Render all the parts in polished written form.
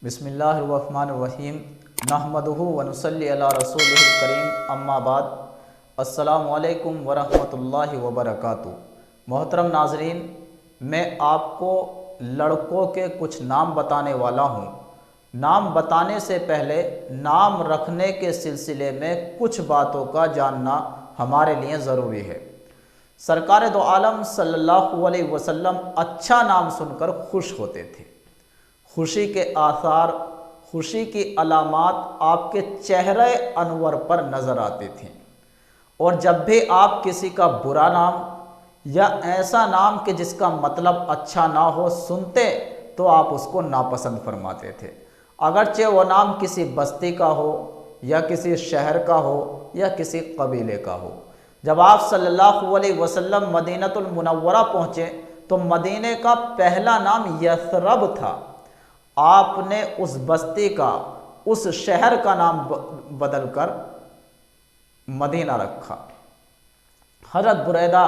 बिस्मिल्लाहिर्रहमानिर्रहीम नहमदुहु व नुसल्ली अला रसूलिहिल करीम अम्मा बाद अस्सलामु अलैकुम व रहमतुल्लाहि व बरकातुहू। मोहतरम नाजरीन, मैं आपको लड़कों के कुछ नाम बताने वाला हूँ। नाम बताने से पहले नाम रखने के सिलसिले में कुछ बातों का जानना हमारे लिए ज़रूरी है। सरकार दो आलम सल्लल्लाहु अलैहि वसल्लम अच्छा नाम सुनकर खुश होते थे। खुशी के आसार, खुशी की अलामात आपके चेहरे अनवर पर नज़र आती थीं। और जब भी आप किसी का बुरा नाम या ऐसा नाम कि जिसका मतलब अच्छा ना हो सुनते तो आप उसको नापसंद फरमाते थे, अगरचे वो नाम किसी बस्ती का हो या किसी शहर का हो या किसी कबीले का हो। जब आप सल्लल्लाहु अलैहि वसल्लम मदीनतुल मुनव्वरा पहुँचे तो मदीने का पहला नाम यथरब था। आपने उस बस्ती का, उस शहर का नाम बदलकर मदीना रखा। हज़रत बुरैदा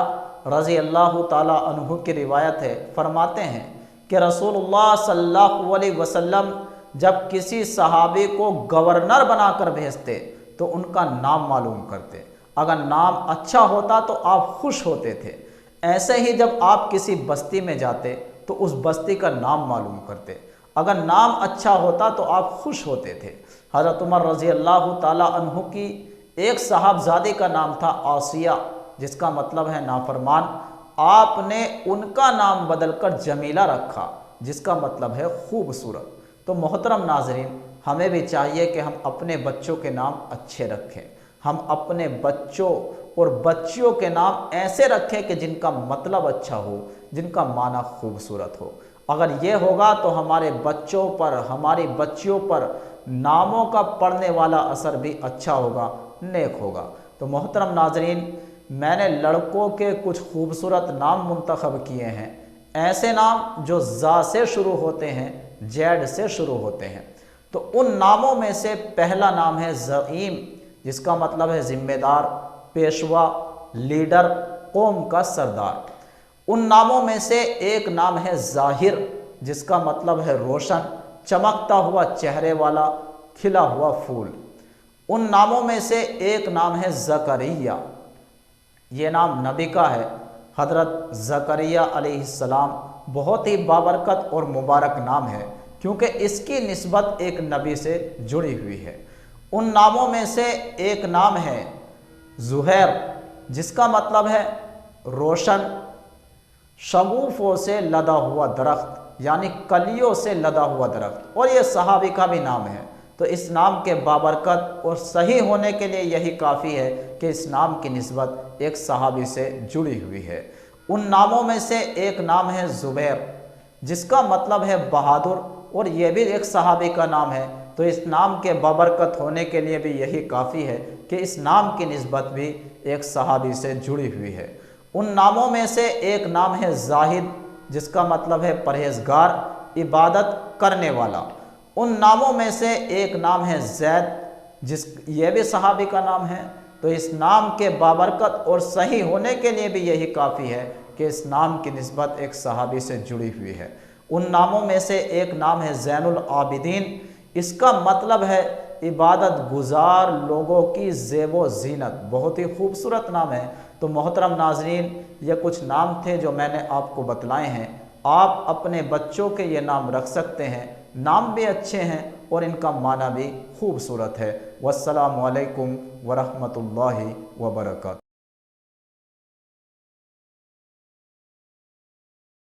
रज़ी अल्लाह ताला अन्हु की रिवायत है, फरमाते हैं कि रसूलुल्लाह सल्लल्लाहु अलैहि वसल्लम जब किसी सहाबी को गवर्नर बनाकर भेजते तो उनका नाम मालूम करते। अगर नाम अच्छा होता तो आप खुश होते थे। ऐसे ही जब आप किसी बस्ती में जाते तो उस बस्ती का नाम मालूम करते। अगर नाम अच्छा होता तो आप खुश होते थे। हज़रत उमर रज़ी अल्लाह ताला अन्हु की एक साहबजादी का नाम था आसिया, जिसका मतलब है नाफरमान। आपने उनका नाम बदलकर जमीला रखा, जिसका मतलब है खूबसूरत। तो मोहतरम नाजरीन, हमें भी चाहिए कि हम अपने बच्चों के नाम अच्छे रखें। हम अपने बच्चों और बच्चियों के नाम ऐसे रखें कि जिनका मतलब अच्छा हो, जिनका माना खूबसूरत हो। अगर ये होगा तो हमारे बच्चों पर, हमारी बच्चियों पर नामों का पड़ने वाला असर भी अच्छा होगा, नेक होगा। तो मोहतरम नाजरीन, मैंने लड़कों के कुछ खूबसूरत नाम मुंतखब किए हैं। ऐसे नाम जो ज़ा से शुरू होते हैं, जैड से शुरू होते हैं। तो उन नामों में से पहला नाम है ज़ईम, जिसका मतलब है ज़िम्मेदार, पेशवा, लीडर, कौम का सरदार। उन नामों में से एक नाम है ज़ाहिर, जिसका मतलब है रोशन, चमकता हुआ चेहरे वाला, खिला हुआ फूल। उन नामों में से एक नाम है ज़करिया। ये नाम नबी का है। हज़रत ज़करिया अलैहिस्सलाम बहुत ही बाबरकत और मुबारक नाम है, क्योंकि इसकी निस्बत एक नबी से जुड़ी हुई है। उन नामों में से एक नाम है ज़ुहैर, जिसका मतलब है रोशन, शगुफ़ों से लदा हुआ दरख्त, यानी कलियों से लदा हुआ दरख्त। और ये सहाबी का भी नाम है। तो इस नाम के बाबरकत और सही होने के लिए यही काफ़ी है कि इस नाम की निस्बत एक सहाबी से जुड़ी हुई है। उन नामों में से एक नाम है ज़ुबैर, जिसका मतलब है बहादुर, और यह भी एक सहाबी का नाम है। तो इस नाम के बाबरकत होने के लिए भी यही काफ़ी है कि इस नाम की निस्बत भी एक सहाबी से जुड़ी हुई है। उन नामों में से एक नाम है ज़ाहिद, जिसका मतलब है परहेज़गार, इबादत करने वाला। उन नामों में से एक नाम है ज़ैद, ये भी सहाबी का नाम है। तो इस नाम के बाबरकत और सही होने के लिए भी यही काफ़ी है कि इस नाम की निस्बत एक सहाबी से जुड़ी हुई है। उन नामों में से एक नाम है ज़ैनुल आबिदीन, इसका मतलब है इबादत गुजार लोगों की ज़ेबो ज़ीनत। बहुत ही खूबसूरत नाम है। तो मोहतरम नाजरीन, ये कुछ नाम थे जो मैंने आपको बतलाए हैं। आप अपने बच्चों के ये नाम रख सकते हैं। नाम भी अच्छे हैं और इनका माना भी खूबसूरत है। वस्सलामु अलैकुम व रहमतुल्लाहि व बरकातुहू।